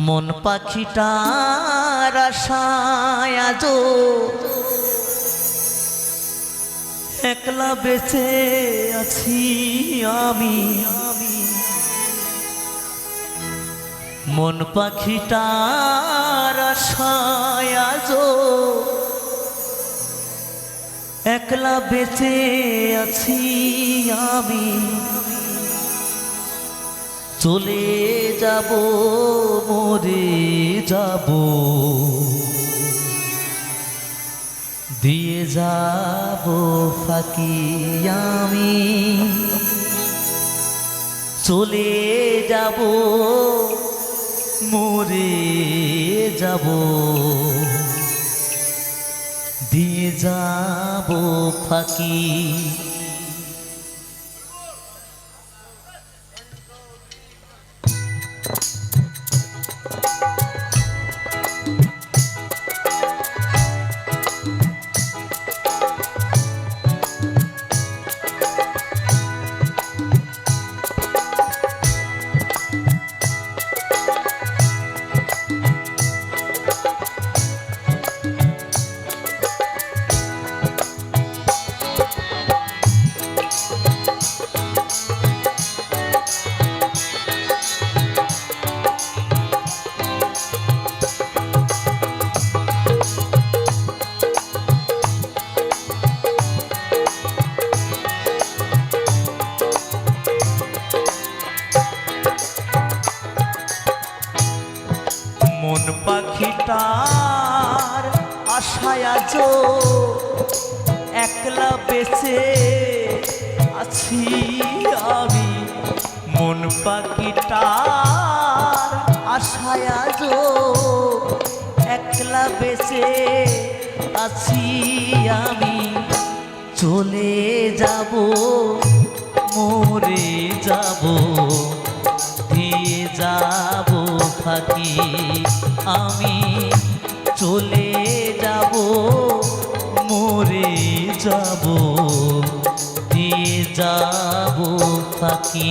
মন পাখিটার আশায় আজো একলা বেঁচে আছি আমি। মন পাখিটার আশায় আজো একলা বেঁচে আছি আমি। চলে যাব মরে যাব, দিয়ে যাব ফাঁকি আমি। চলে যাব মরে যাব, দিয়ে যাব ফাঁকি। মন পাখিটার আশায় আজো একলা বেঁচে আছি আমি। মন পাখিটার আশায় আজো একলা বেঁচে আছি আমি। চলে যাব মরে যাব, দিয়ে যাব ফাঁকি আমি। চলে যাব মরে যাব, দিয়ে যাব ফাঁকি।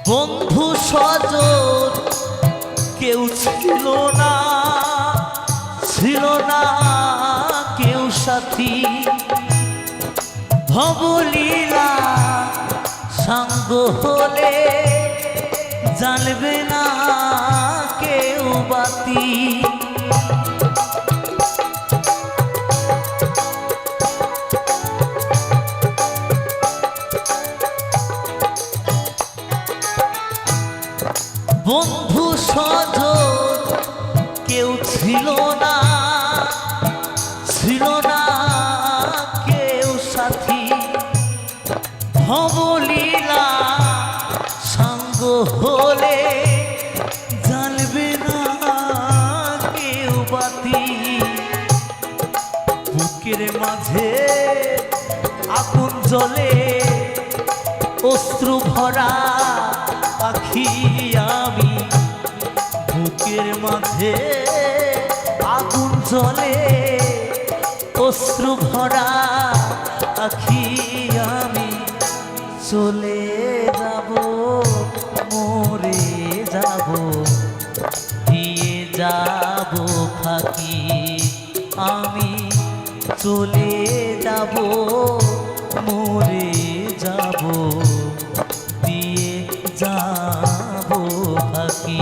বন্ধু স্বজন কেউ ছিল না, ছিল না কেউ সাথী। ভবলীলা সঙ্গ হলে জানবে না কেউ বাতি। বন্ধু স্বজন কেউ ছিল না, ছিল না কেউ সাথী। ভবলীলা সঙ্গ হলে জানবে না কেউ বাতি। বুকের মাঝে আগুন জ্বলে অশ্রু ভরা পাখি আমি। বুকের মাঝে আগুন জ্বলে অশ্রু ভরা পাখি আমি। চলে যাব মরে যাব, দিয়ে যাব ফাঁকি আমি। চলে যাব মরে যাব, দিয়ে যাব ফাঁকি।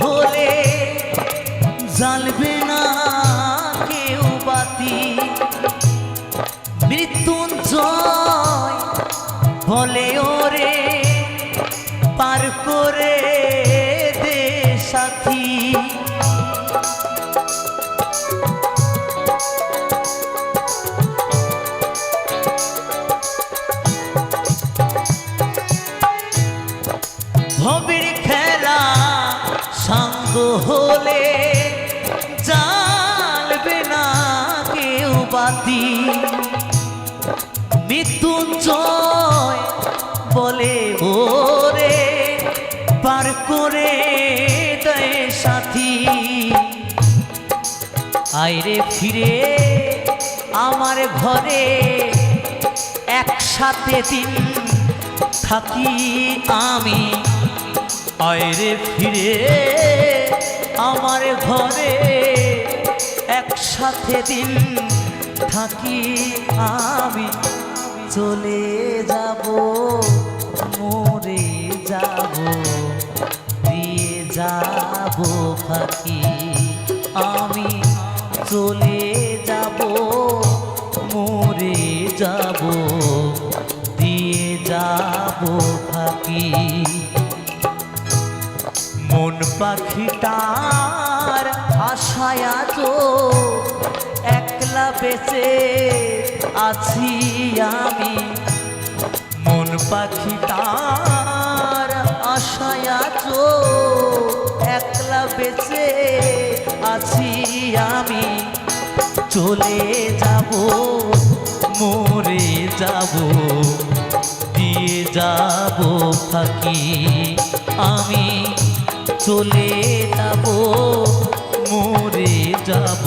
হলে জ্বালবে না কেউ বাতি। মৃত্যুঞ্জয় বলে ওরে পার করে দে সাথী। ভবের খেলা সঙ্গ হলে জ্বালবে না কেউ বাতি। মৃত্যুঞ্জয় বলে ওরে পার করে দেয় সাথী। আইরে ফিরে আমার ঘরে একসাথে দিন থাকি আমি। আইরে ফিরে আমার ঘরে একসাথে দিন থাকি আমি। চলে যাব মরে যাব দিয়ে যাব ফাঁকি। আমি চলে যাব মরে যাব দিয়ে যাব ফাঁকি। মন পাখিটার আশায় আছো একলা বেঁচে আছি আমি। মন পাখিটার আশায় আছো একলা বেঁচে আছি আমি। চলে যাব মরে যাব দিয়ে যাব ফাঁকি। আমি চলে যাব মরে যাব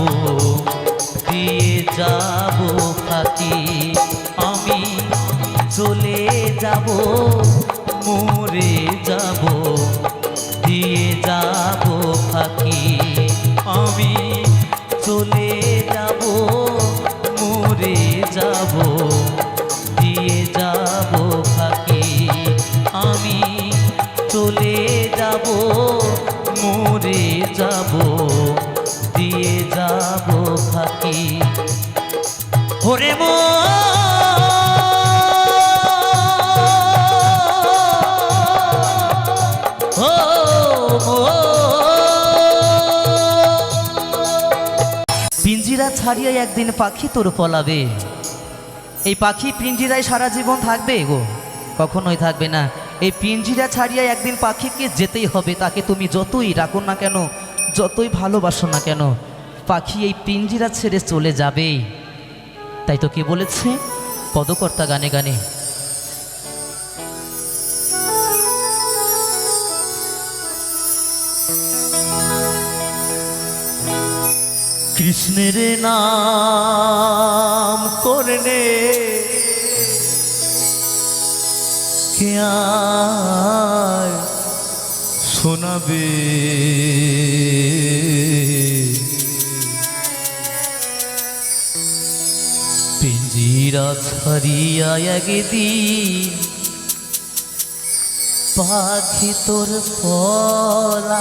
দিয়ে যাব ফাঁকি। আমি চলে যাব মরে যাব দিয়ে যাব ফাঁকি। আমি চলে যাব মরে যাব দিয়ে যাব ফাঁকি। আমি চলে যাব মরে যাব দিয়ে যাব ফাঁকি। ওরে মো পিঞ্জিরা ছাড়িয়ে একদিন পাখি তোর পলাবে। এই পাখি পিঞ্জিরায় সারা জীবন থাকবে গো? কখনোই থাকবে না। এই পিঞ্জিরা ছাড়িয়ে একদিন পাখিকে যেতেই হবে। তাকে তুমি যতই রাখো না কেন, যতই ভালোবাসো না কেন, পাখি এই পিঞ্জিরা ছেড়ে চলে যাবেই। তাই তো কে বলেছে পদকর্তা গানে গানে, কৃষ্ণের নাম করনে কে আর শোনাবে। পিঞ্জিরা ছাড়িয়া একদিন পাখি তোর পলাবে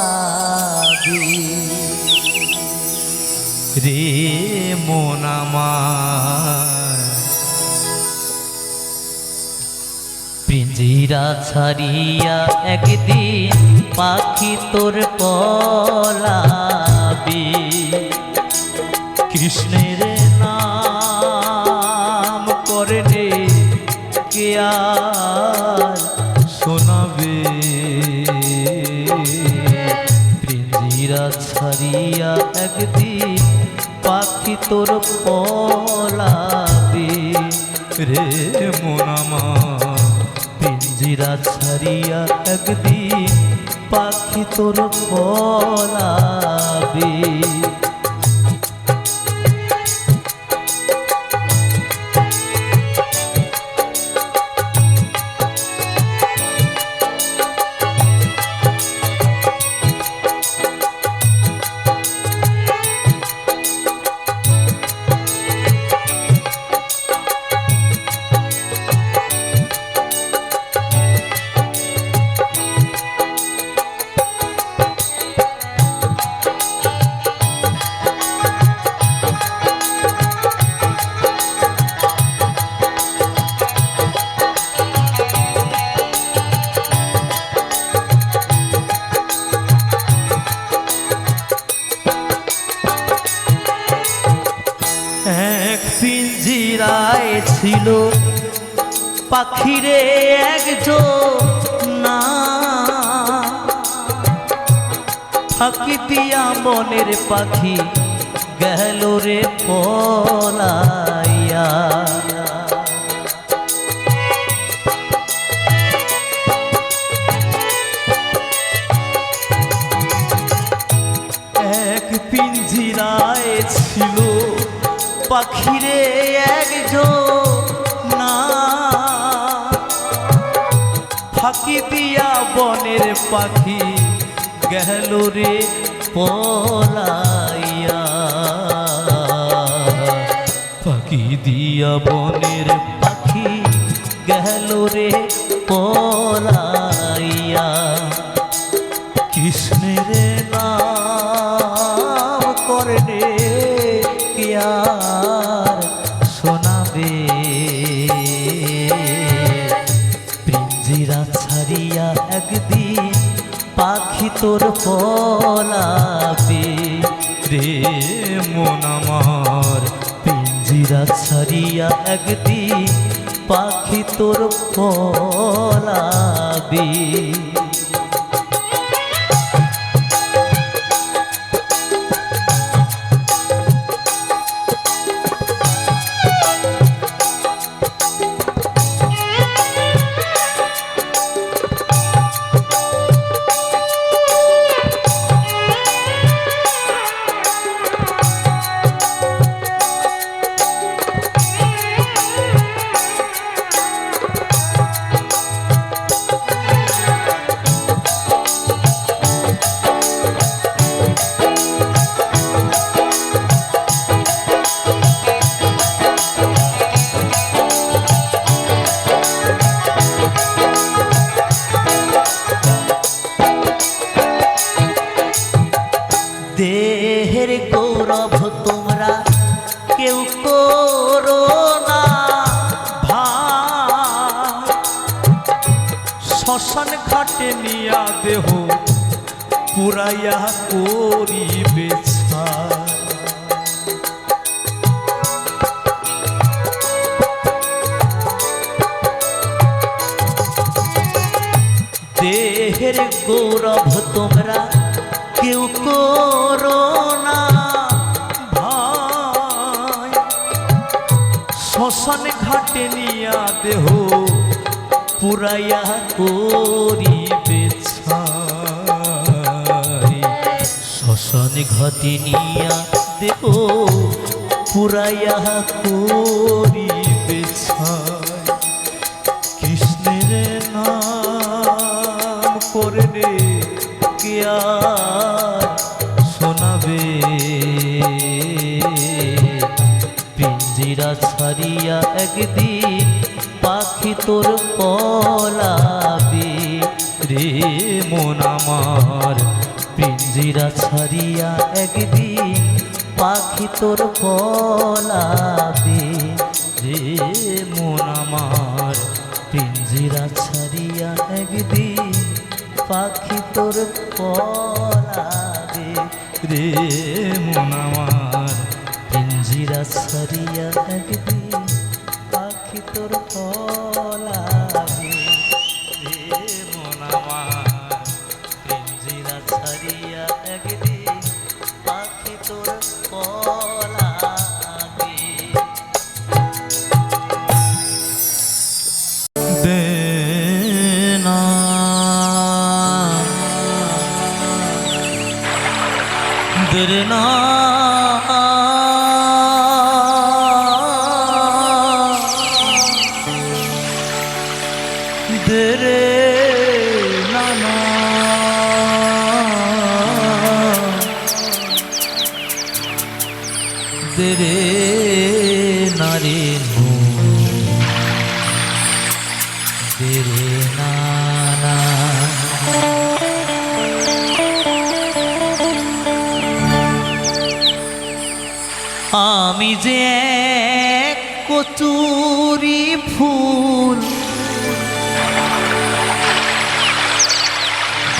রে মন আমার। পিঞ্জিরা ছাড়িয়া একদিন পাখি তোর পলাবে। কৃষ্ণের নাম করলে কে আর শোনাবে। পিঞ্জিরা ছাড়িয়া একদিন পাখি তোর পলাবে রে মন আমার। পিঞ্জিরা ছাড়িয়া একদিন পাখি তোর পলাবে। পিঞ্জিরায় ছিল পাখিরে একজন না, ফাঁকি দিয়া মনের পাখি গেল রে পলাইয়া। এক পিঞ্জিরায় ছিল পাখিরে একজন না, ফাঁকি দিয়া বনের পাখি গেল রে পলাইয়া। ফাঁকি দিয়া বনের পাখি গেল রে পলাইয়া। কৃষ্ণের নাম করে কে আর শোনাবে, পিঞ্জিরা ছাড়িয়া একদিন পাখি তোর পলাবে রে মন আমার। পিঞ্জিরা ছাড়িয়া একদিন পাখি তোর পলাবে। দেহের গৌরব তোমরা কেউ করো না ভাই, শ্মশান ঘাটে নিয়া দেহ পুরাইয়া করিবে ছাই। দেহের গৌরব তোমরা কেউ করো না ভাই, শ্মশান ঘাটে নিয়া দেহ পুরাইয়া করিবে ছাই। শ্মশান ঘাটে নিয়া দেহ পুরাইয়া করিবে ছাই। কৃষ্ণের নাম করে কে আর শোনাবে, পিঞ্জিরা ছাড়িয়া একদিন পাখি তোর পলাবে রে মন আমার। পিঞ্জিরা ছাড়িয়া একদিন পাখি তোর পলাবে রে মন আমার। পিঞ্জিরা ছাড়িয়া একদিন পাখি তোর পলাবে রে মন আমার। পিঞ্জিরা ছাড়িয়া একদিন পাখি তোর পলাবে রে মন আমার। পিঞ্জিরা ছাড়িয়া একদিন পাখি তোর পলাবে। দেনা দেনা দেরে নানা দেরে নারে নো দেরে নানা। আমি যে এক কচুরি ফুল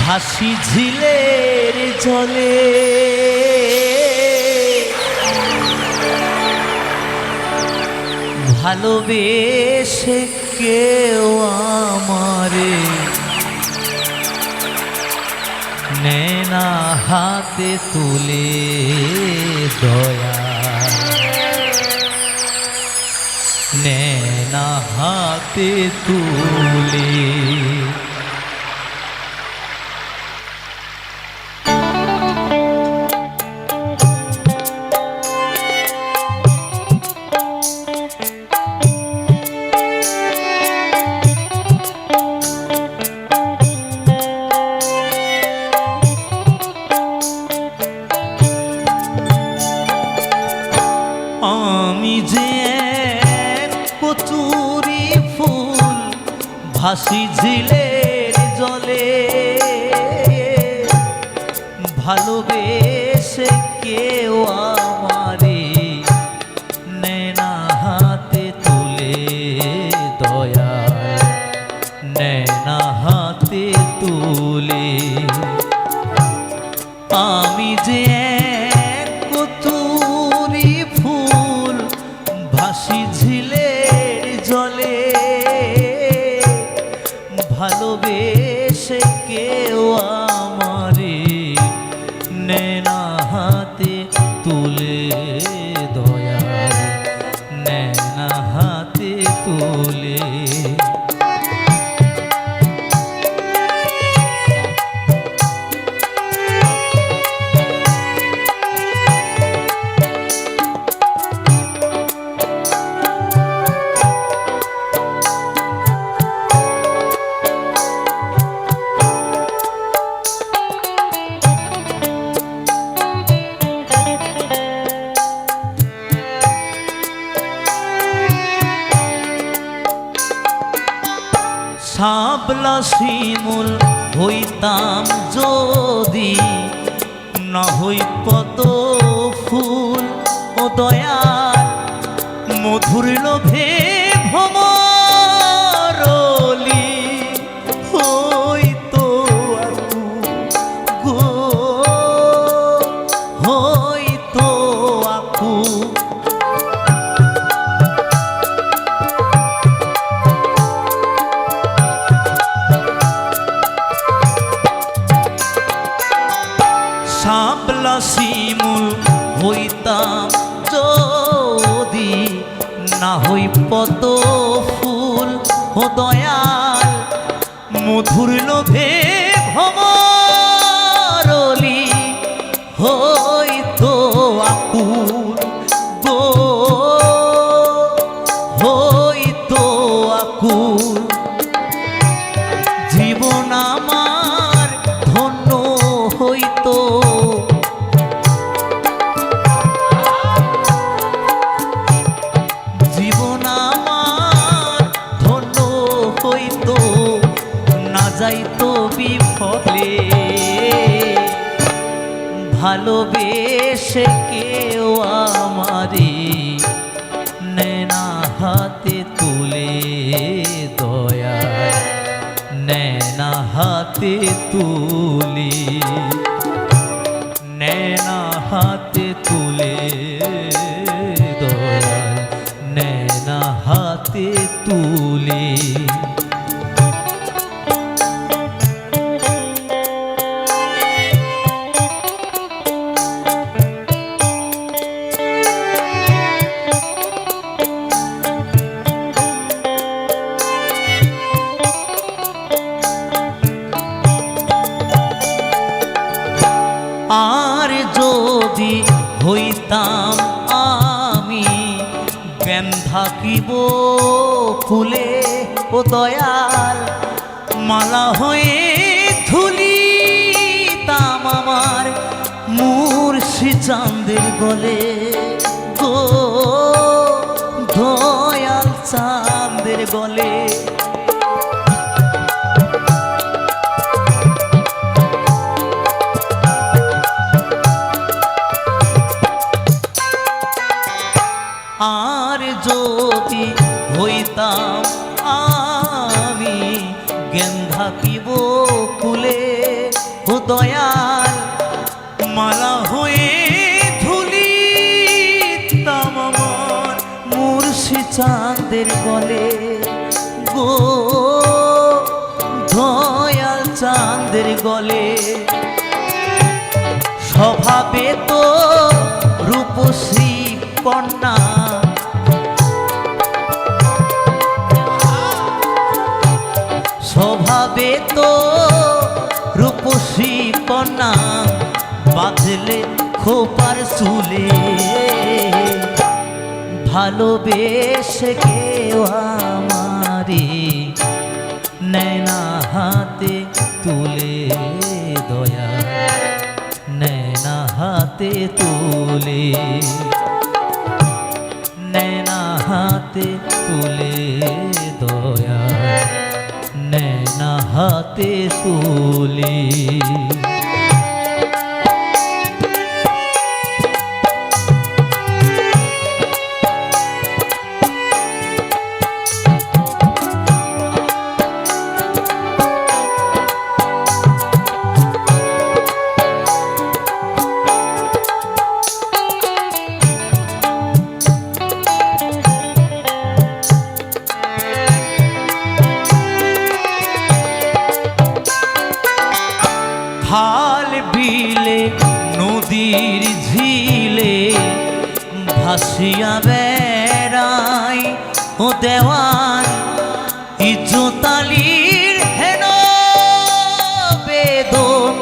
ভাসি ঝিলের জলে, ভালোবেসে কেউ আমারে নেনা হাতে তুলে দয়া নেনা হাতে তুলে। আমি যে কচুরি ফুল ভাসি ঝিলের জলে ভালোবেসে কেউ আমারে নেনা হাতে তুলে দয়া নেনা হাতে তুলে। আমি যে কচুরি ফুল ভাসি ঝিলের জলে ভালোবেসে কেউ আমারে নেনা হাতে তুলে দয়া নেনা হাতে তুলে। শাপলা শিমুল হইতাম যদি না হই পদ ফুল ও দয়াল মধুর লোভে ভমরলি হইতো আকু গো হইতো আকু। শাপলা শিমুল হইতাম যদি না হই পদ ফুল ও দয়াল মধুর লোভে ভমরলি হইতো আকুল গো হইতো আকুল। জীবন আমার ধন্য হইতো জীবন আমার ধন্য হইতো না যাইতো বিফলে ভালোবেসে কেউ আমারে নেনা হাতে তুলে দয়া নেনা হাতে তুলে নেনা হাতে তুলে দয়া নেনা হাতে তুলে। আর যদি হইতাম আমি জ্ঞান থাকিব ফুলে ও দয়াল মালা হয়ে ধুলিতাম আমার মুর্শি চাঁদের গলে গো দয়াল চাঁদের গলে। আর যদি হইতাম আমি জ্ঞান থাকিব কুলে ও দয়াল মালা হয়ে ধুলিতাম আমার মুর্শি চাঁদ চাঁদের গলে গো, দয়াল চাঁদের গলে। স্বভাবে তো রূপসী কন্যা, স্বভাবে তো রূপসী কন্যা, বাঁধলে খোপার চুলে। ভালোবেসে কেউ আমারে নেয় না হাতে তুলে, দয়া নেয় না হাতে তুলে, নেয় না হাতে তুলে, দয়া নেয় না হাতে তুলে। খাল বিলে নদীর ঝিলে ভাসিয়া বেড়াই ও দেওয়ান, ইজ্জতালির হেন বেদন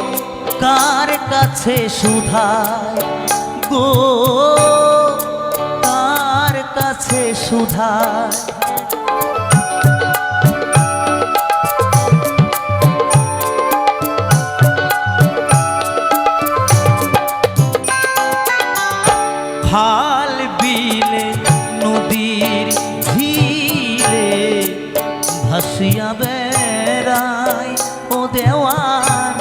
কার কাছে সুধায় গো, কার কাছে সুধায়। খাল বিলে নদীর ঝিলে ভাসিয়া বেড়াই ও দেওয়ান,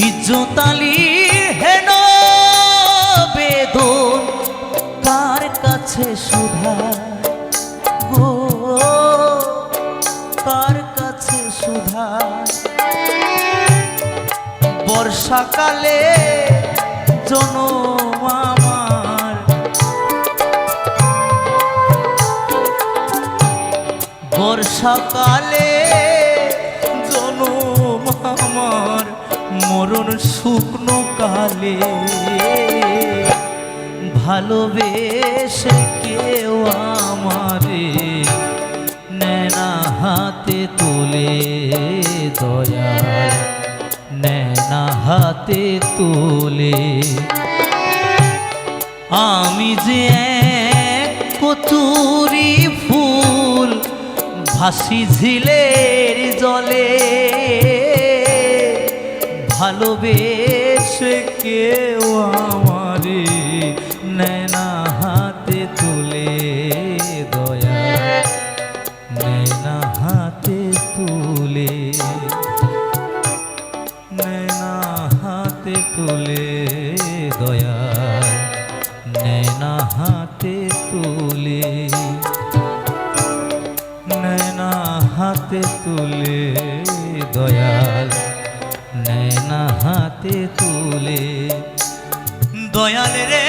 ইজ্জতালির হেন বেদন কার কাছে সুধায় গো, কার কাছে সুধায়। বর্ষাকালে জনম আমার, বর্ষাকালে জনম আমার, মরণ শুকনো কালে। ভালোবেসে কেউ আমারে নেয় না হাতে তুলে, দয়াল নেয় না হাতে তুলে। আমি যে এক কচুরি ফুল ভাসি ঝিলের জলে, ভালোবেসে কেউ আমারে নেয় না হাতে তুলে, দয়া নেয় না হাতে তুলে, নেয় না হাতে তুলে, দয়া নেয় না হাতে তুলে, নেয় না হাতে তুলে, দয়াল নেয় না হাতে তুলে। দয়াল রে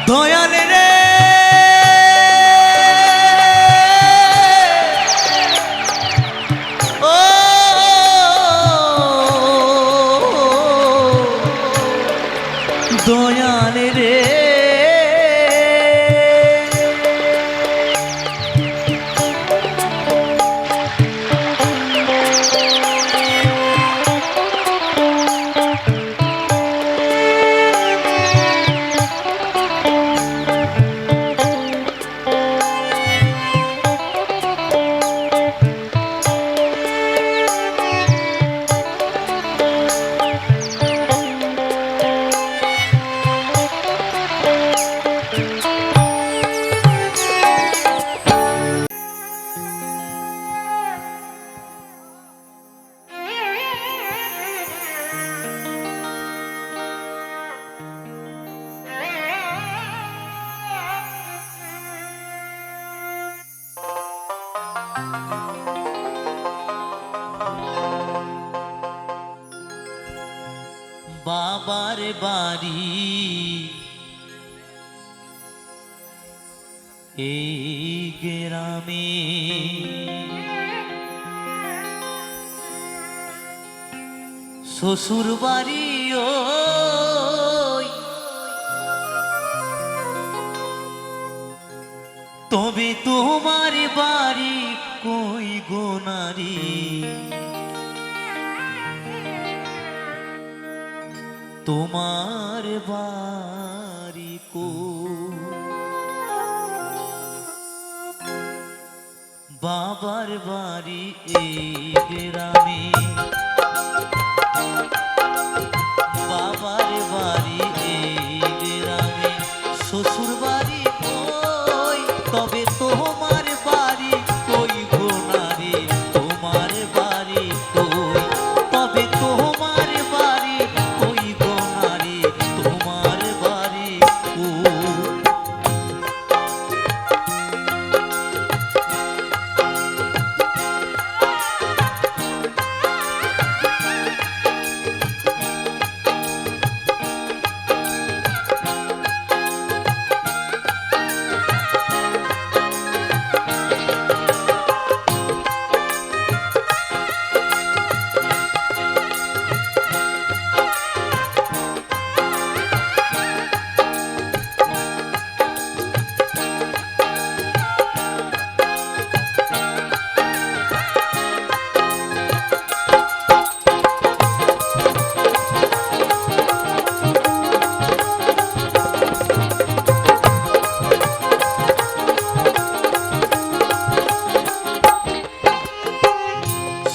দয়াল রে ও বাবার বাড়ি এই গ্রামে, শ্বশুর বাড়ি ওই, তবে তোমার বাড়ি কই গো নারী, তোমার বাড়ি কই? বাবার বাড়ি এই গ্রামে, বাবার বাড়ি এই গ্রামে, শ্বশুর বাড়ি কই, তবে তোমার বাড়ি কই গো নারী, তোমার বাড়ি কই, তবে তোমার বাড়ি কই গো নারী, তোমার বাড়ি কই?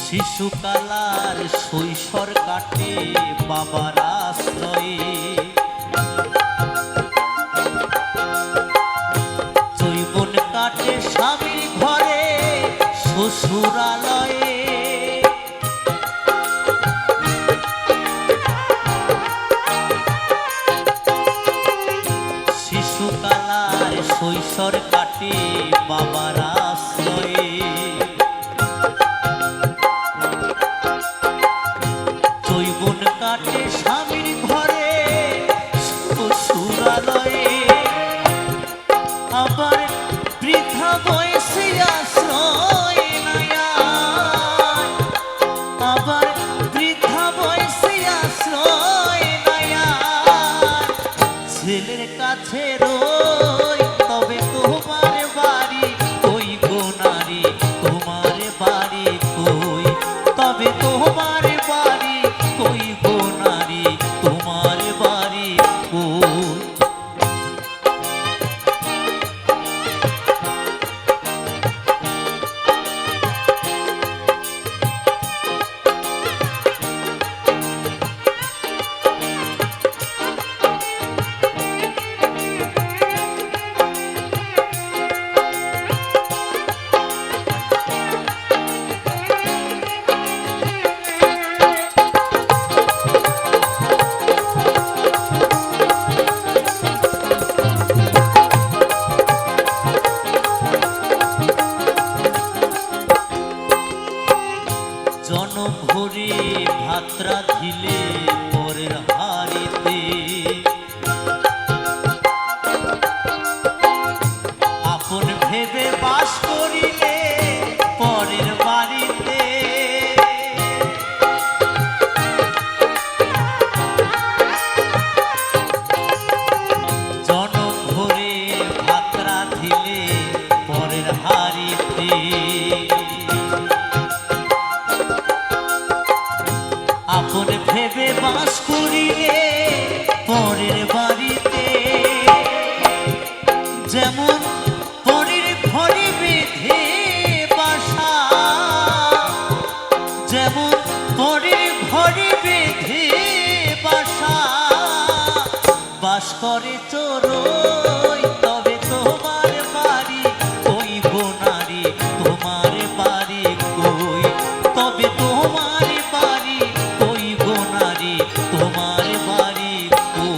শিশুকালার শৈশর কাটে বাবার আশ্রয়ে, যৌবন কাটে স্বামীর ঘরে শ্বশুরালয়ে, শিশুকালার শৈশর কাটে বাবার আশ্রয়ে, কাটে স্বামীর ঘরে শ্বশুরালয়ে, আবার বৃদ্ধা বয়সে আশ্রয় নয়া, আবার বৃদ্ধা বয়সে আশ্রয় নয়া, ছেলের কাছে রই, তবে তোমার বাড়ি কই গো নারী, তোমার বাড়ি কই, তবে তোমার বাড়ি কই গো নারী, তোমার বাড়ি কই? জনম ভরে ভাত রাঁধিলে পরের হাড়িতে, আপন ভেবে বাস করিলে পরের বাড়িতে, জনম ভরে ভাত রাঁধিলে পরের হাড়িতে, আপন ভেবে বাস করিলে পরের বাড়িতে, যেমন পরের ঘরে বেঁধে বাসা, যেমন পরের ঘরে বেঁধে বাসা, বাস করে চোরই, তবে তোমার বাড়ি কই গো নারী, তোমার বাড়ি কই, তবে তোমার বাড়ি কই গো নারী, তোমার বাড়ি কই?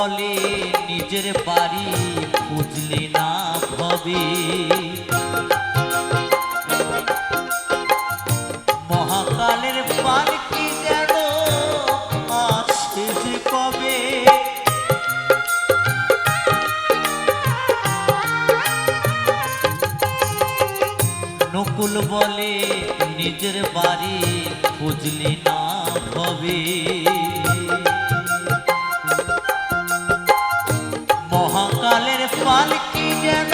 বলে নিজের বাড়ি বুঝলে না ভবে, মহাকালের পালকি যেন আসে যে কবে। নকুল বলে নিজের বাড়ি বুঝলে না ভবে, মহাকালের পালকি যেন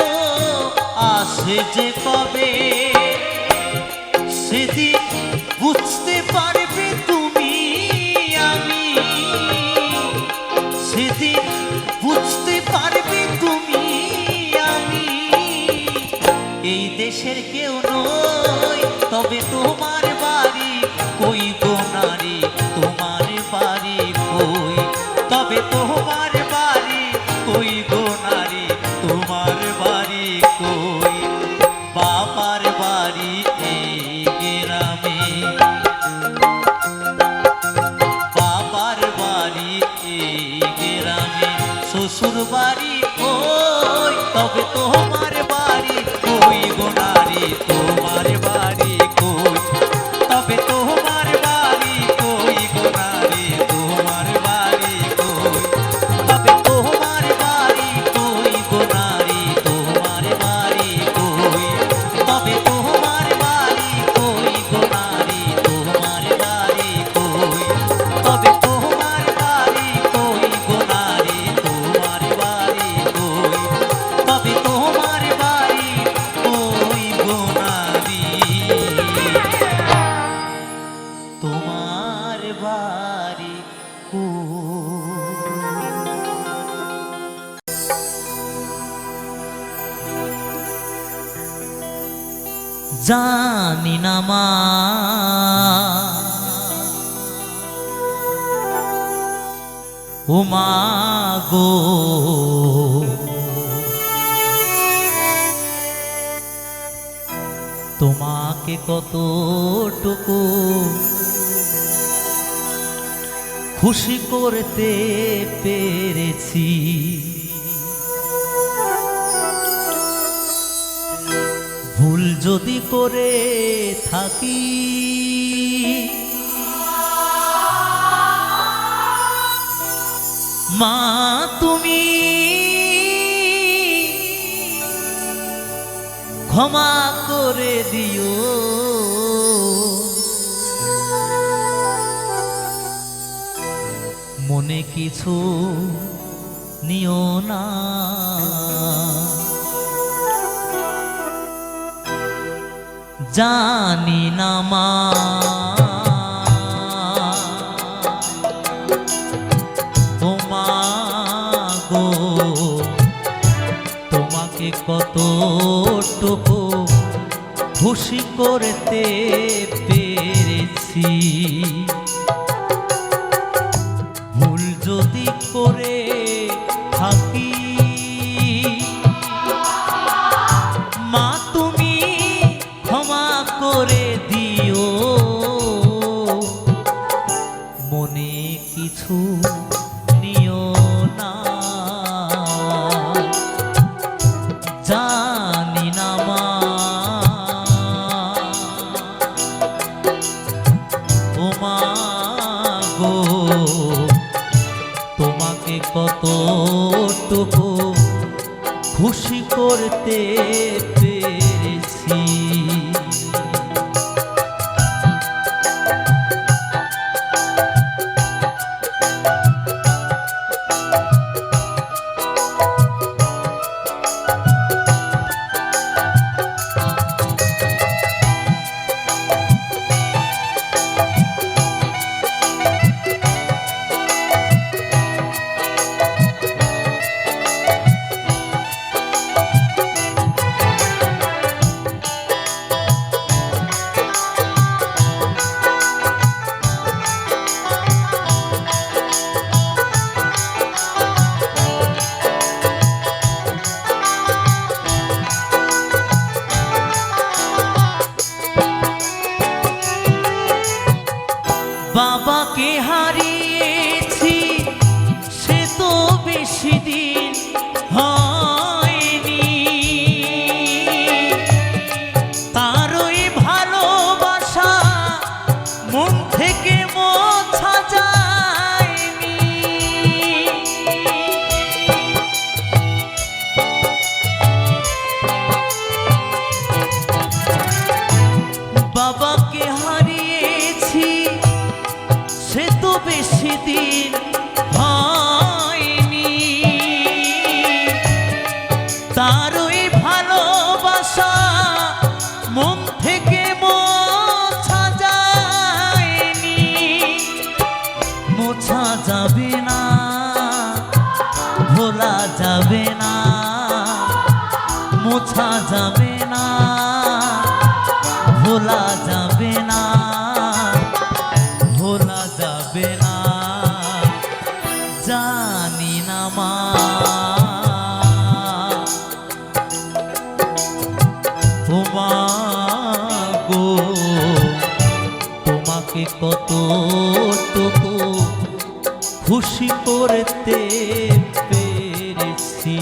আসে যে কবে। সেদিন বুঝতে পারবে তুমি আমি, সেদিন বুঝতে পারবে তুমি আমি, এই দেশের কেউ নই তবে তোমার বাড়ি কই গো নারী, তোমার বাড়ি কই, তবে তোমার বাড়ি কই গো নারী, তোমার বাড়ি কই। বাবার বাড়ি এই গ্রামে, বাবার বাড়ি এই গ্রামে, শ্বশুর বাড়ি কই, তবে তোমার বাড়ি কই গো নারী, তোমার বাড়ি কই, তবে তোমার বাড়ি কই গো নারী, তোমার বাড়ি কই, তবে তোমার বাড়ি কই গো নারী, তোমার বাড়ি কই, তবে তোমার বাড়ি কই গো নারী, তোমার বাড়ি কই, তবে তোমার বাড়ি কই গো নারী, তোমার বাড়ি কই, তবে তোমার বাড়ি কই গো নারী, তোমার বাড়ি জানি না মা ও মা গো, তোমাকে কতটুকু খুশি করতে পেরেছি, ভুল যদি করে থাকি মা তুমি ক্ষমা করে দিও, মনে কিছু নিও না, জানি না মা ও মা গো, তোমাকে কতটুকু খুশি করতে পেরেছি, ভুল যদি করে থাকি মা তুমি ক্ষমা করে দিও, মনে কিছু নিও না, জানি না মা ও মা গো, তোমাকে কতটুকু খুশি করতে পেরেছি। বাবাকে হারিয়েছি সে তো বেশি দিন হয়নি, তার ওই ভালোবাসা মন থেকে মোছা যায়নি, মোছা যাবে না, ভোলা যাবে না, মোছা যাবে না, ভোলা যাবে না, ভোলা যাবে না, জানি না মা। ও মা গো, তোমাকে কতটুকু খুশি করতে পেরেছি।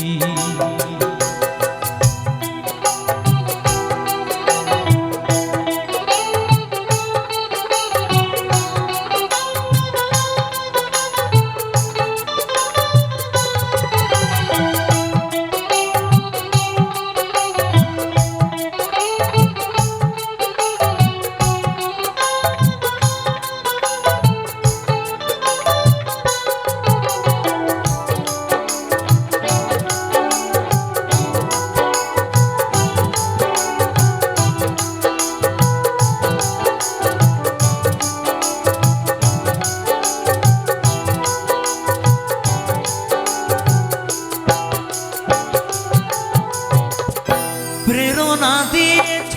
প্রেরণা দিয়েছ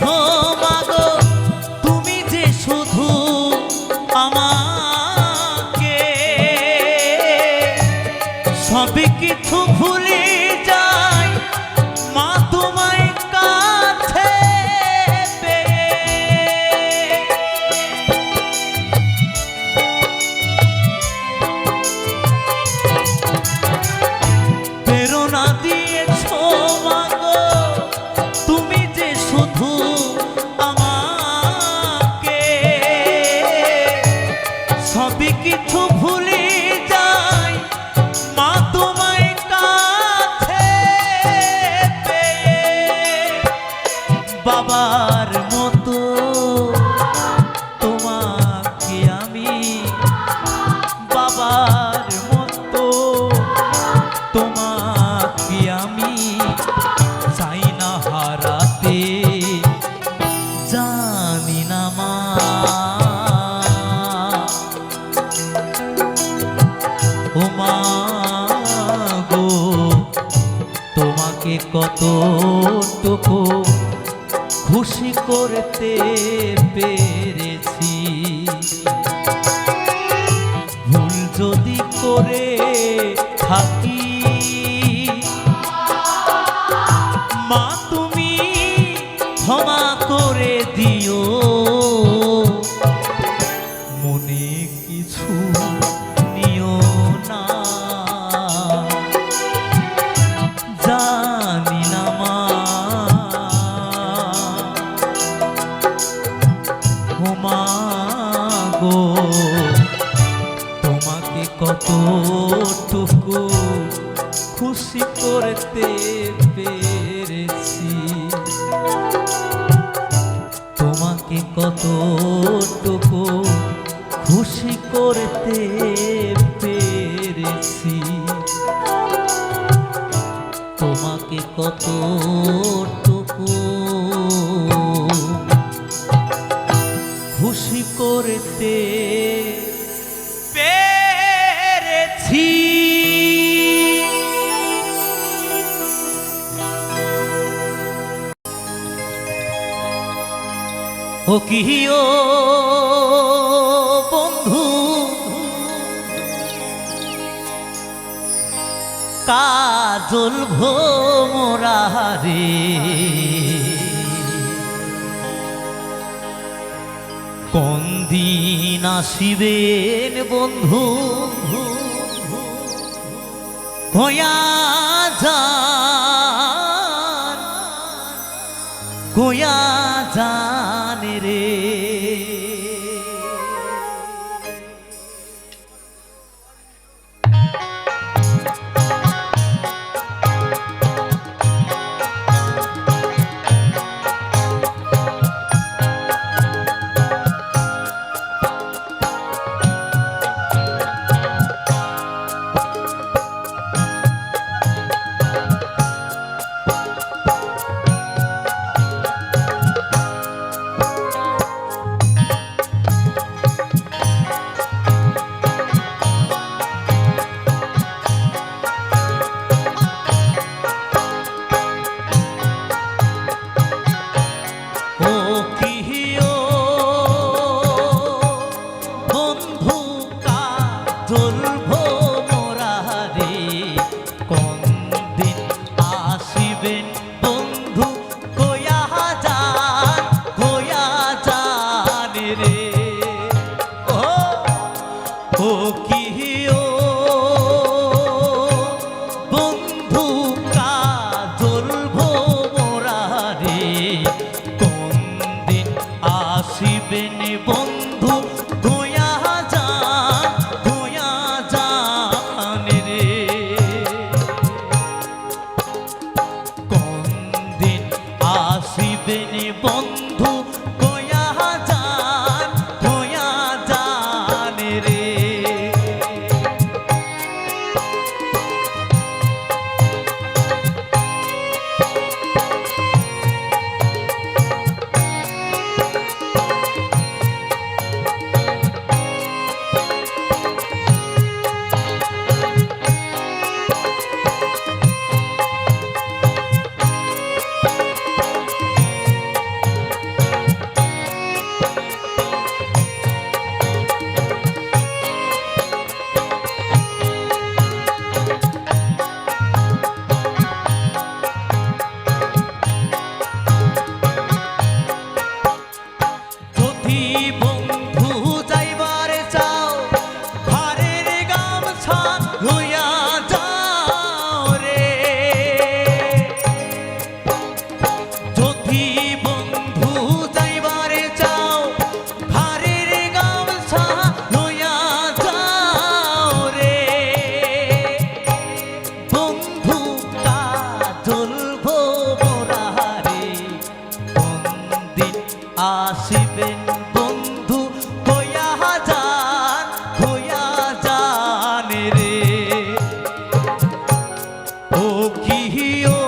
মাগো তুমি যে শুধু আমাকে, সবই কিছু ভুলে যাই মা তোমায় কাছে পেয়ে। প্রেরণা দিয়েছ মাগো তুমি যে শুধু আমাকে, সবই কিছু ভুলে যাই মা তোমায় কাছে পেয়ে। বাবার মতো তোমাকে আমি, বাবার মতো তোমাকে আমি চাই না হারাতে, জানি না মা। ও মা গো, তোমাকে কতটুকু খুশি করতে পেরেছি। ভুল যদি করে থাকি মা তুমি ক্ষমা করে দিও, মনে কিছু নিও না, জানি না মা। ও মা গো, তোমাকে কতটুকু খুশি করতে পেরেছি, তোমাকে কতটুকু খুশি করতে পেরেছি, তোমাকে কতটুকু খুশি করতে পেরেছি। ও কি ও বন্ধু, কাজল ভোমরা রে, কোন দিন আসিবেন বন্ধু হইয়া যান, হইয়া যান রে। আসিবেন বন্ধু গোয়া যান রে কোন দিন আসিবেন বন্ধু গোয়া যান রে আসিবেন বন্ধু গোয়া যান রে ও কিও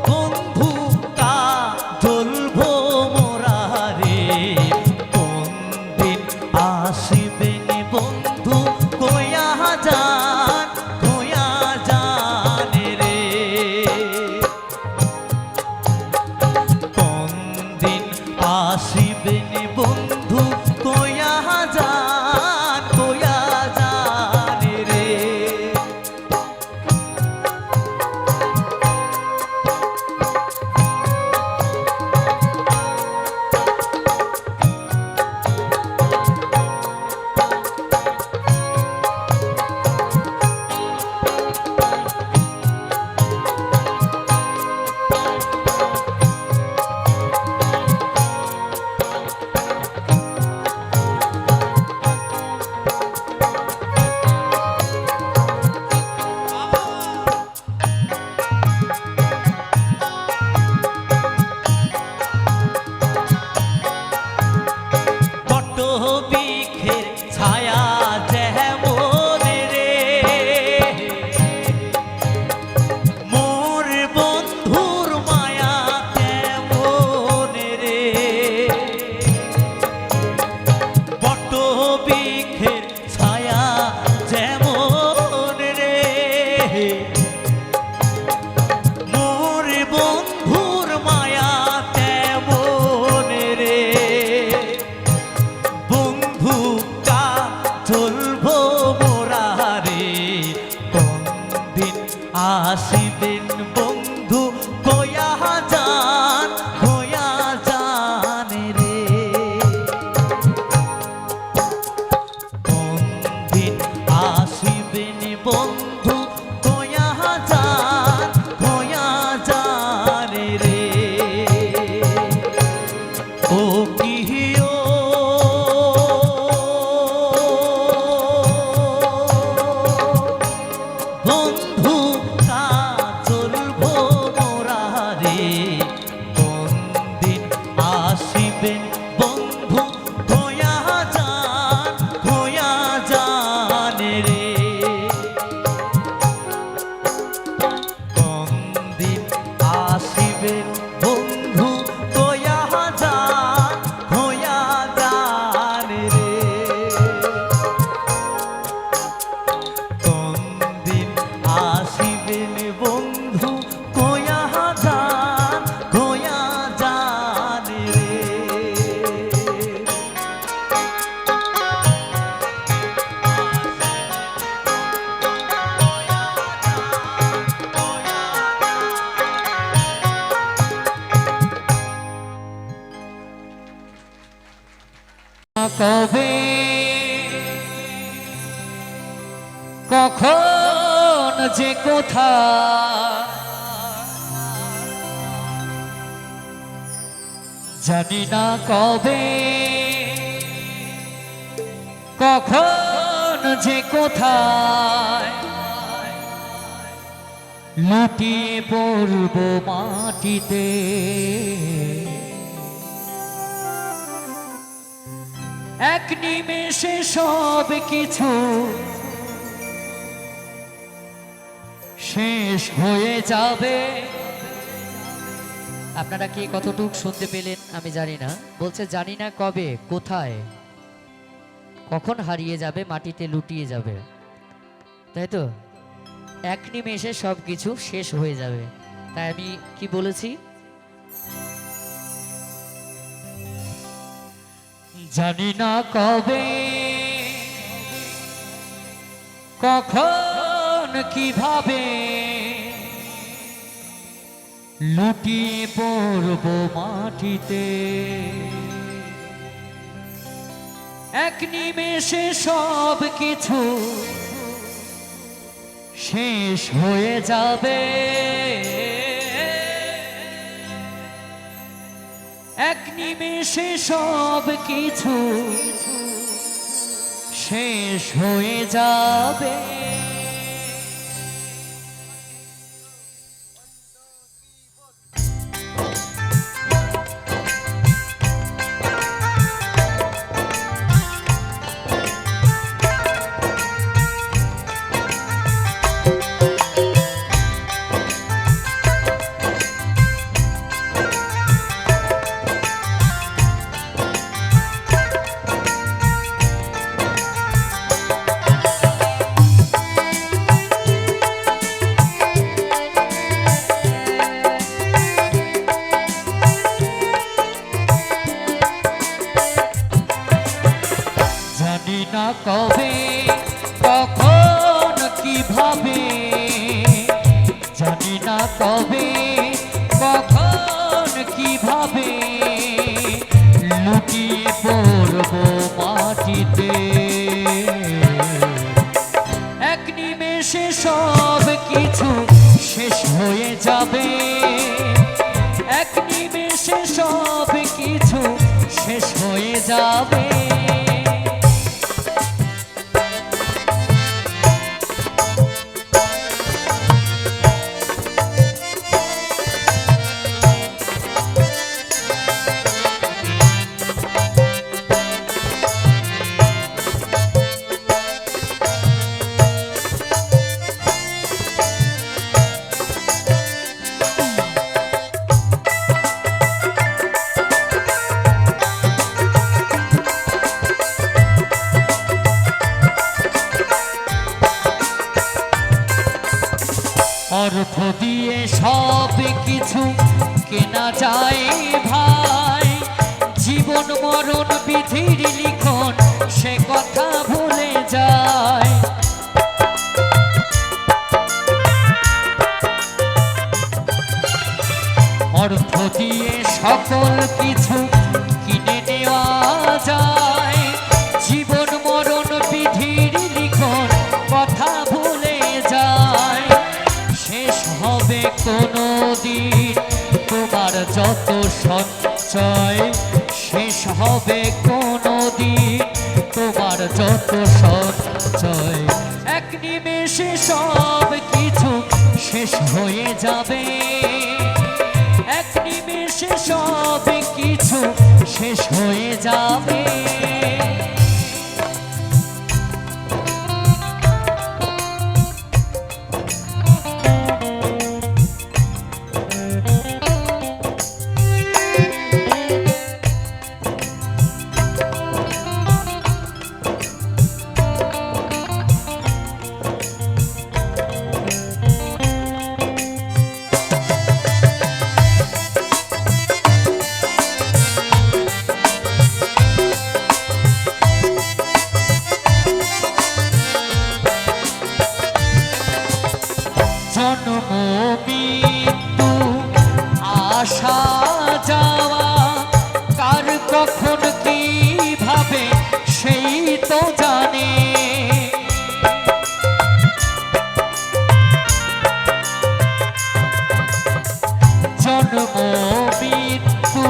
বন্ধু কাজল মোরা রে কোন দিন আসিবেন বন্ধু গোয়া যান রে আসিবেন বন্ধু গোয়া যান রে বৃক্ষের ছায়া যেমন রে মোর বন্ধুর মায়া তেমন রে বট বৃক্ষের ছায়া যেমন রে মোর বন্ধুর মায়া তেমন রে চলবো মোরা রে কোন দিন আসিবেন বন্ধু গোয়া যান রে কোন দিন আসিবেন বন্ধু গোয়া যান রে ও কিও বন্ধু কাজল মোরা রে কোন দিন আসিবেন বন্ধু গোয়া যান রে কোন দিন আসিবেন বন্ধু গোয়া যান রে কোন দিন আসিবেন বন্ধু গোয়া যান রে কবে কখন যে কোথা জানি না কবে কখন যে কোথায় লুটিয়ে পড়ব মাটিতে, এক নিমেষে সব কিছু শেষ হয়ে যাবে। আপনারা কি কতটুক শুনতে পেলেন আমি জানি না। বলছে জানি না কবে কোথায় কখন হারিয়ে যাবে, মাটিতে লুটিয়ে যাবে, তাই তো? এক নিমেষে সব কিছু শেষ হয়ে যাবে। তাই আমি কি বলেছি, জানি না কবে কখন কিভাবে লুটিয়ে পড়ব মাটিতে, এক নিমেষে সব কিছু শেষ হয়ে যাবে, এক নিমেষে সব কিছু শেষ হয়ে যাবে। জানি না কবে কখন কিভাবে, জানি না কবে কখন কিভাবে লুটিয়ে পড়ব মাটিতে, এক নিমেষে সব কিছু শেষ হয়ে যাবে, এক নিমেষে সব কিছু শেষ হয়ে যাবে। অর্থ দিয়ে সব কিছু কেনা যায় ভাই, জীবন মরণ বিধির লিখন সে কথা ভুলে যায়, অর্থ দিয়ে সকল কিছু কিনে নেওয়া যায়, জীবন মরণ বিধির লিখন কথা ভুলে যায়, শেষ হবে কোনো দিন তোমার যত সঞ্চয়, শেষ হবে কোনো দিন তোমার যত সঞ্চয়, এক নিমেষে সব কিছু শেষ হয়ে যাবে, এক নিমেষে সব কিছু শেষ হয়ে যাবে। জন্ম মৃত্যু আসা যাওয়া কার কখন কিভাবে সেই তো জানে, জন্ম মৃত্যু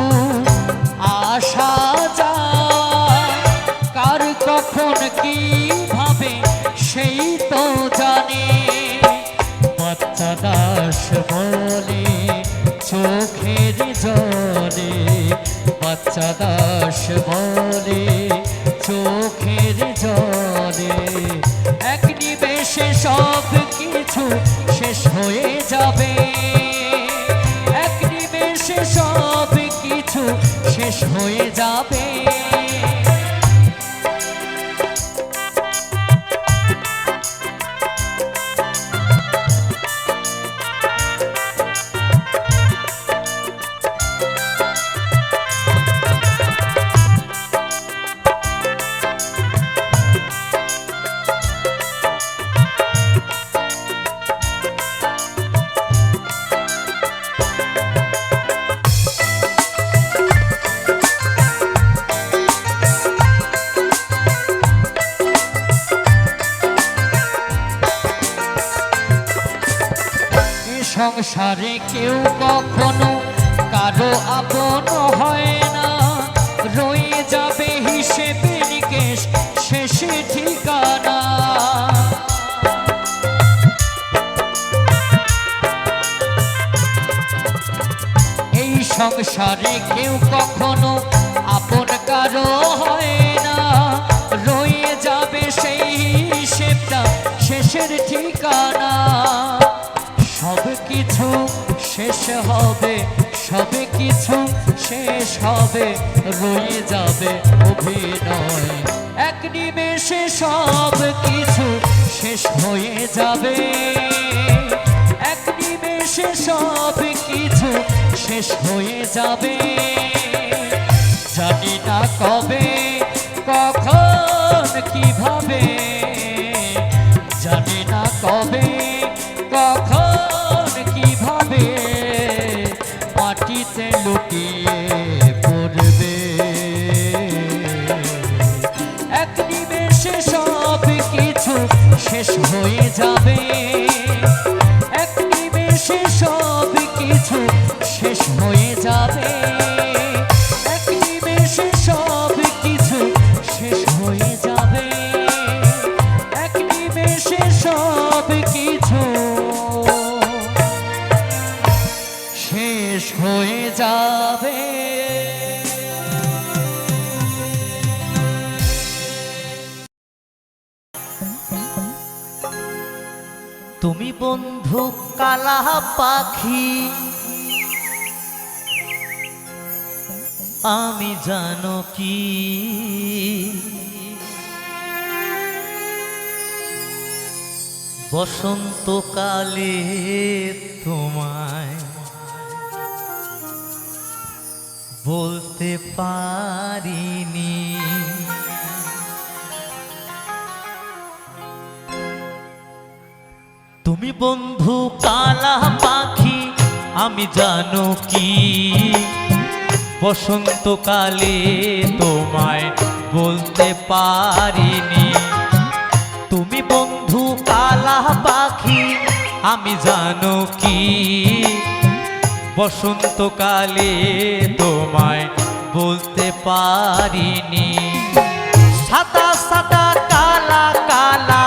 চোখের জলে বাচ্চা দাস বলে চোখের জলে এক নিমেষে সব কিছু শেষ হয়ে যাবে এক নিমেষে সব কিছু শেষ হয়ে যাবে সংসারে কেউ কখনো কারো আপন হয় না রয়ে যাবে হিসেবে নিকেশ শেষে ঠিকানা এই সংসারে কেউ কখনো আপন কারো হয় না রয়ে যাবে সেই হিসেবটা শেষের ঠিকানা সব কিছু শেষ হবে সব কিছু শেষ হবে রয়ে যাবে অভিনয় এক নিমেষে সব কিছু শেষ হয়ে যাবে এক নিমেষে সব কিছু শেষ হয়ে যাবে জানি না কবে কখন কিভাবে জানি না কবে কখন কিভাবে মাটিতে লুটিয়ে পড়বে এক নিমেষে সব কিছু শেষ হয়ে যাবে এক নিমেষে সব কিছু শেষ হয়ে যাবে এক নিমেষে সব কিছু শেষ হয়ে যাবে এক নিমেষে সব কিছু শেষ হয়ে যাবে তুমি বন্ধু কালা পাখি আমি জানো কি বসন্তকালে তোমায় বলতে পারিনি তুমি বন্ধু কালা পাখি আমি জানো কি বসন্তকালে তোমায় বলতে পারিনি তুমি বন্ধু কালা পাখি আমি জানো কি বসন্তকালে তোমায় বলতে পারিনি সাদা সাদা কালা কালা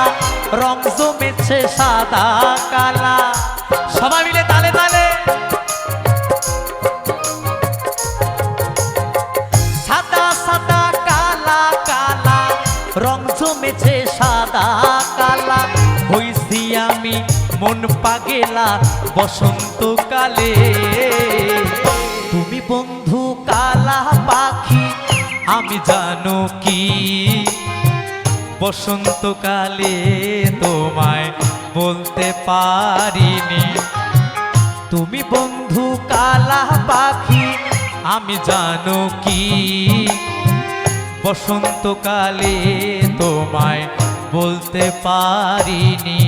রং জমেছে সাদা কালা সবাই মিলে তালে তালে সাদা সাদা কালা কালা রং জমেছে সাদা কালা হইছি আমি মন পাগেলা বসন্তকালে তুমি বন্ধু কালা পাখি আমি জানো কি বসন্তকালে তোমায় বলতে পারিনি তুমি বন্ধু কালা পাখি আমি জানো কি বসন্তকালে তোমায় বলতে পারিনি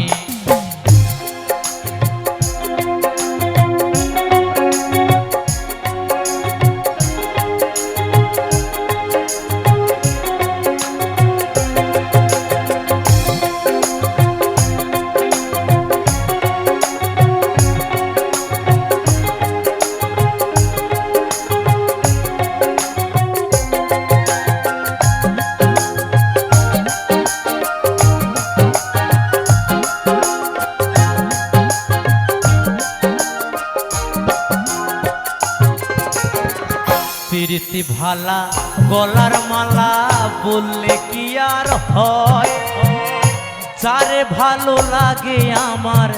প্রীতি ভালা গলার মালা বললে কি আর হয়, যারে ভালো লাগে আমার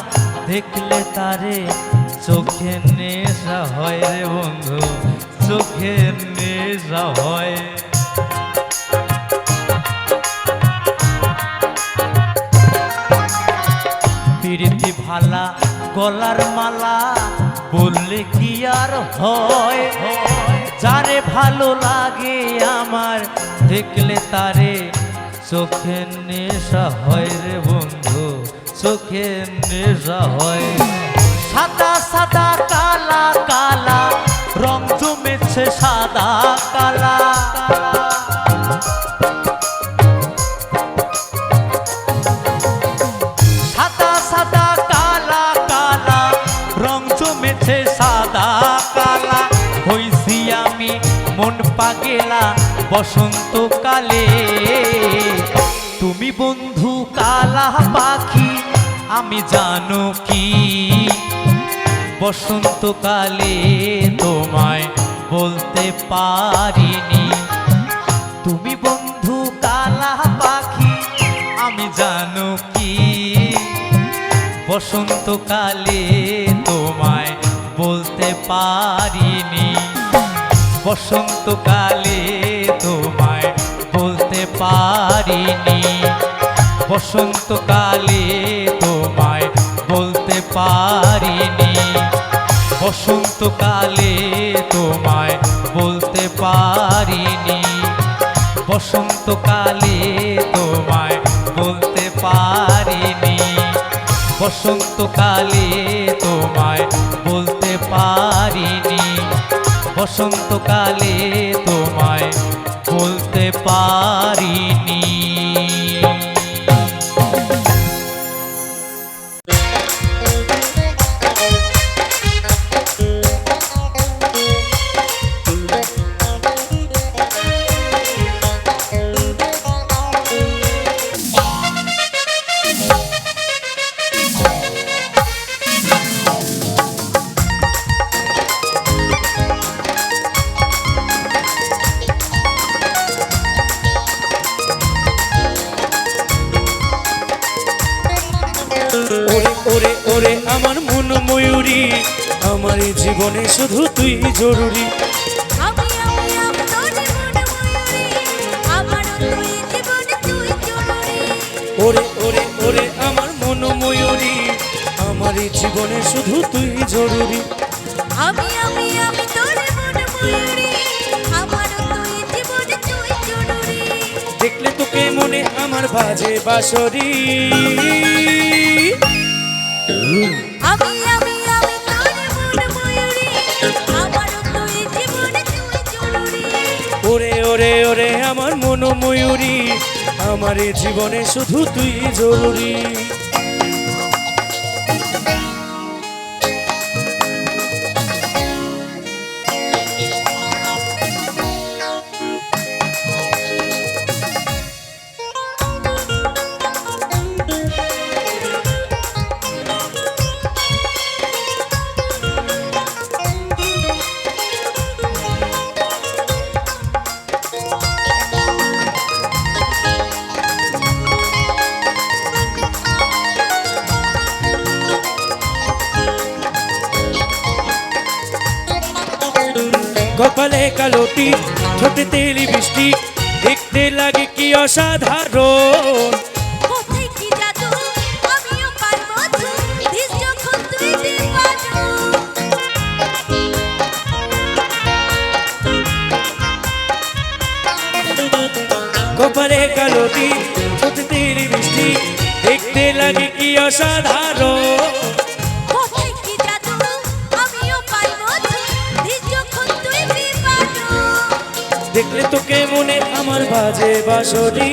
দেখলে তারে চোখে নেশা হয় রে বন্ধু, চোখে নেশা হয়। প্রীতি ভালা গলার মালা বললে কি আর হয়, যারে ভালো লাগে আমার দেখলে তারে চোখে নেশা হয় রে বন্ধু, চোখে নেশা হয়। সাদা সাদা কালা কালা রং জমেছে সাদা কালা, সাদা সাদা কালা কালা রং জমেছে সাদা কালা। হইছি আমি মন পাগেলা বসন্তকালে, তুমি বন্ধু কালা পাখি আমি জানো কি, বসন্তকালে তোমায় বলতে পারিনি। তুমি বন্ধু কালা পাখি আমি জানো কি, বসন্তকালে তোমায় বলতে পারিনি, বসন্তকালে তোমায় বলতে পারিনি, বসন্তকালে তোমায় বলতে পারিনি, বসন্তকালে তোমায় বলতে পারিনি, বসন্তকালে তোমায় বলতে পারিনি, বসন্তকালে তোমায় বলতে পারিনি, বসন্তকালে তোমায় বলতে পারিনি। ওরে ওরে ওরে আমার মন ময়ূরী, আমার এই জীবনে শুধু তুই জরুরি। আমি তোর মন ময়ূরী, আমার তুই জীবনে তুই জরুরি। ওরে ওরে ওরে আমার মন ময়ূরী, আমার এই জীবনে শুধু তুই জরুরি। আমি তোর মন ময়ূরী, আমার তুই জীবনে তুই জরুরি। দেখলে তোকে মনে আমার বাজে বাঁশরি। আমি তোর মন ময়ূরী, আমার তুই জীবনে তুই জরুরি। ওরে ওরে ওরে আমার মন ময়ূরী, আমার এই জীবনে শুধু তুই জরুরি। কপালে কালোটি ঠোঁটে তেলি বৃষ্টি, দেখতে লাগে কি অসাধারণ। কোথায় কি জাদু, আমিও পারবো তো, দিস যখন তুই দিবানো। কপালে কালোটি ঠোঁটে তেলি বৃষ্টি, দেখতে লাগে কি অসাধারণ। কোথায় কি জাদু, আমিও পারবো তো, দিস যখন তুই দিবানো। দেখলে তোকে মনে আমার বাজে বাঁশরি।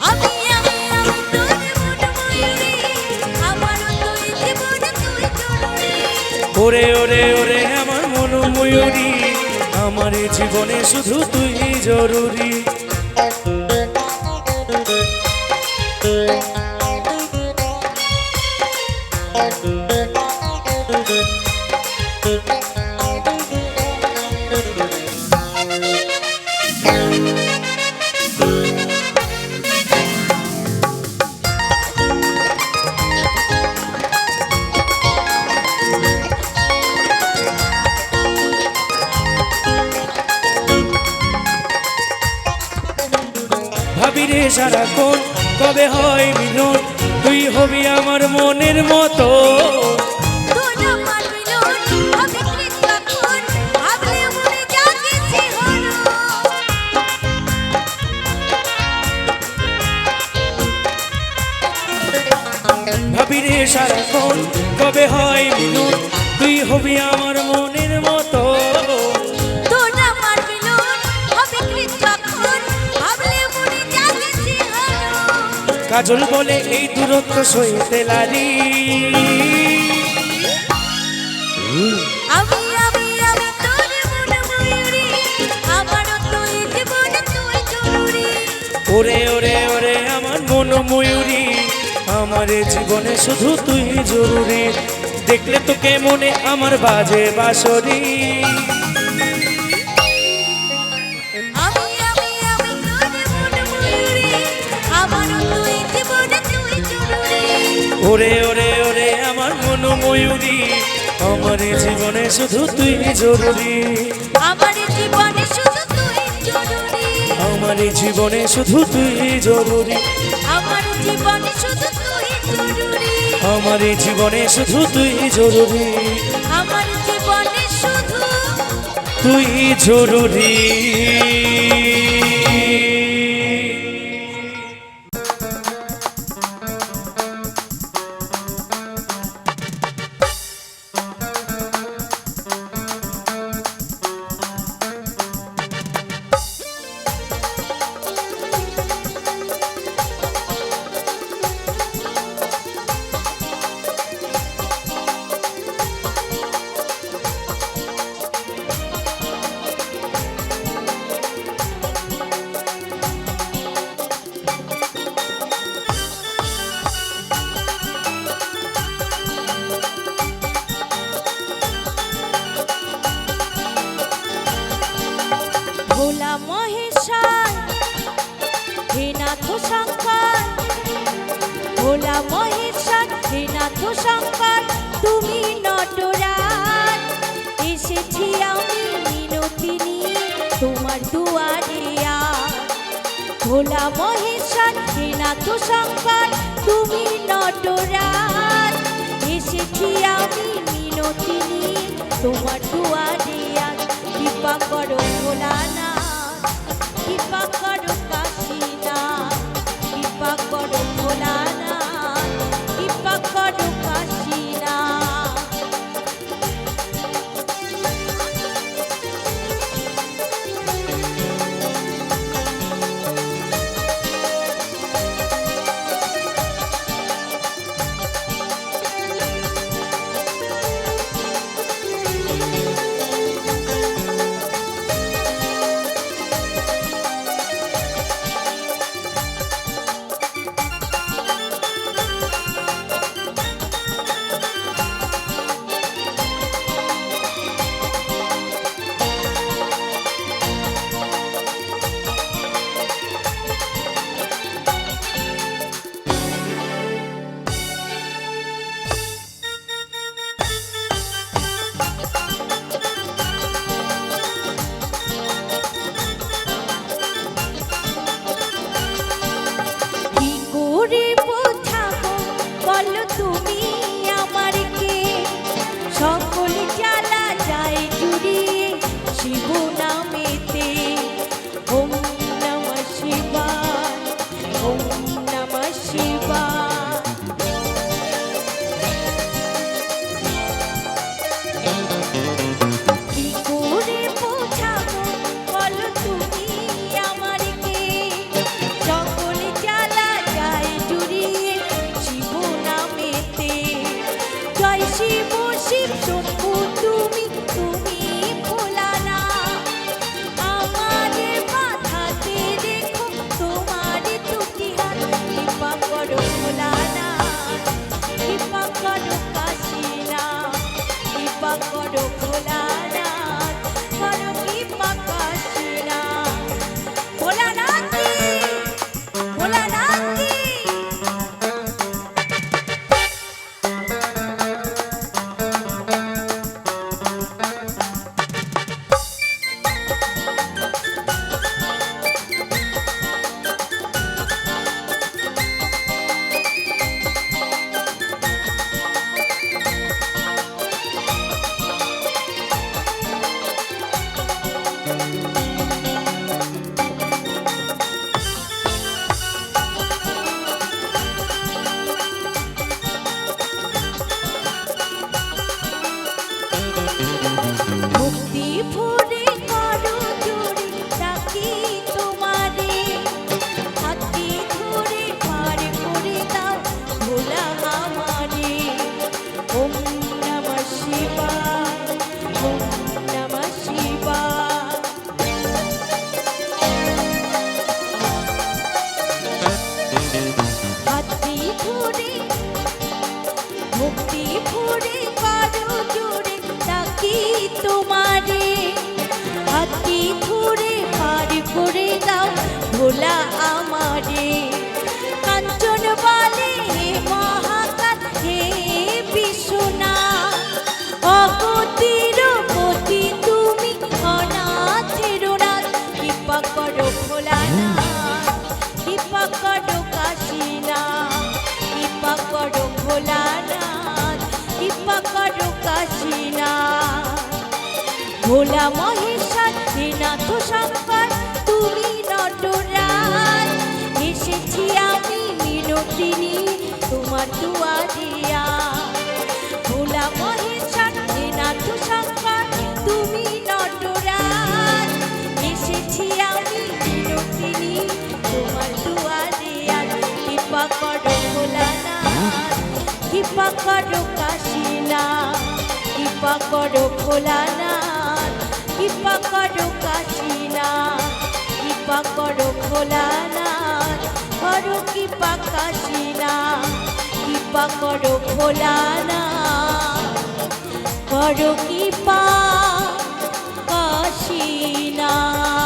আমি তোর মন ময়ূরী, আমার তুই জীবনে তুই জরুরি। ওরে ওরে ওরে আমার মন ময়ূরী, আমার এই জীবনে শুধু তুই জরুরি। সারাক্ষণ কবে হয় মিলন তুই হবি আমার মনের মতো তোর আমার মিলন হবে কৃতক্ষণ ভাবলে মনে জাগে শিহরণ ভাবি রে সারাক্ষণ কবে হয় মিলন তুই হবি আমার মনের মতো তোর আমার মিলন হবে কৃতক্ষণ ভাবলে মনে জাগে শিহরণ কাজল বলে এই দূরত্ব সইতে লারি আমি তোর মন ময়ূরী আমারও তো এই জীবনে তুই জরুরি ওরে ওরে ওরে আমার মন ময়ূরী আমার এ জীবনে শুধু তুই জরুরি দেখলে তোকে মনে আমার বাজে বাঁশরি আমি তোর মন ময়ূরী আমারও তো এই জীবনে তুই জরুরি ওরে ওরে ওরে আমার মন ময়ূরী আমার এ জীবনে শুধু তুই জরুরি আমার জীবনে শুধু তুই জরুরি আমার এ জীবনে শুধু তুই জরুরি আমার জীবনে শুধু তুই জরুরি আমার এ জীবনে শুধু তুই জরুরি আমার জীবনে শুধু তুই জরুরি ভোলা মহেশ্বর হে নাথ শঙ্কর ভোলা মহেশ্বর হে নাথ শঙ্কর তুমি নটরাজ এসেছি আমি মিনতি নিয়ে তোমার দুয়ারে আজ ভোলা মহেশ্বর হে নাথ শঙ্কর তুমি নটরাজ এসেছি আমি মিনতি নিয়ে তোমার দুয়ারে আজ কৃপা করো ভোলানাথ কৃপা করো কাশীনাথ কৃপা করো ভোলানাথ কৃপা করো কাশীনাথ ভক্তি ভরে করো জোরে ডাকি তোমারে হাতে ধরে পার করে দাও ভোলা আমারে ওম নমঃ শিবায় ওম নমঃ শিবায় হাতে ধরে ভক্তি ভরে করো জোরে ডাকি তোমারে হাতে ধরে পার করে দাও ভোলা আমারে কাঞ্চন বলে হে মহাকাল হে বিশ্বনা অগতির গতি তুমি অনাথের রাত কৃপা করো ভোলানাথ কৃপা করো কাশীনাথ কৃপা করো ভোলানাথ কৃপা করো কাশীনাথ ভোলা মহেশ্বর হে নাথ শঙ্কর তুমি নটরাজ এসেছি আমি মিনতিনি তোমার দুয়ারিয়া ভোলা মহেশ্বর হে নাথ শঙ্কর তুমি নটরাজ এসেছি আমি মিনতিনি তোমার দুয়ারিয়া কৃপা করো ভোলানাথ কৃপা করো কাশীনাথ কৃপা করো ভোলানাথ কৃপা করো কাশীনাথ কৃপা করো ভোলানাথ করো কৃপা কাশীনাথ কৃপা করো ভোলানাথ করো কৃপা কাশীনাথ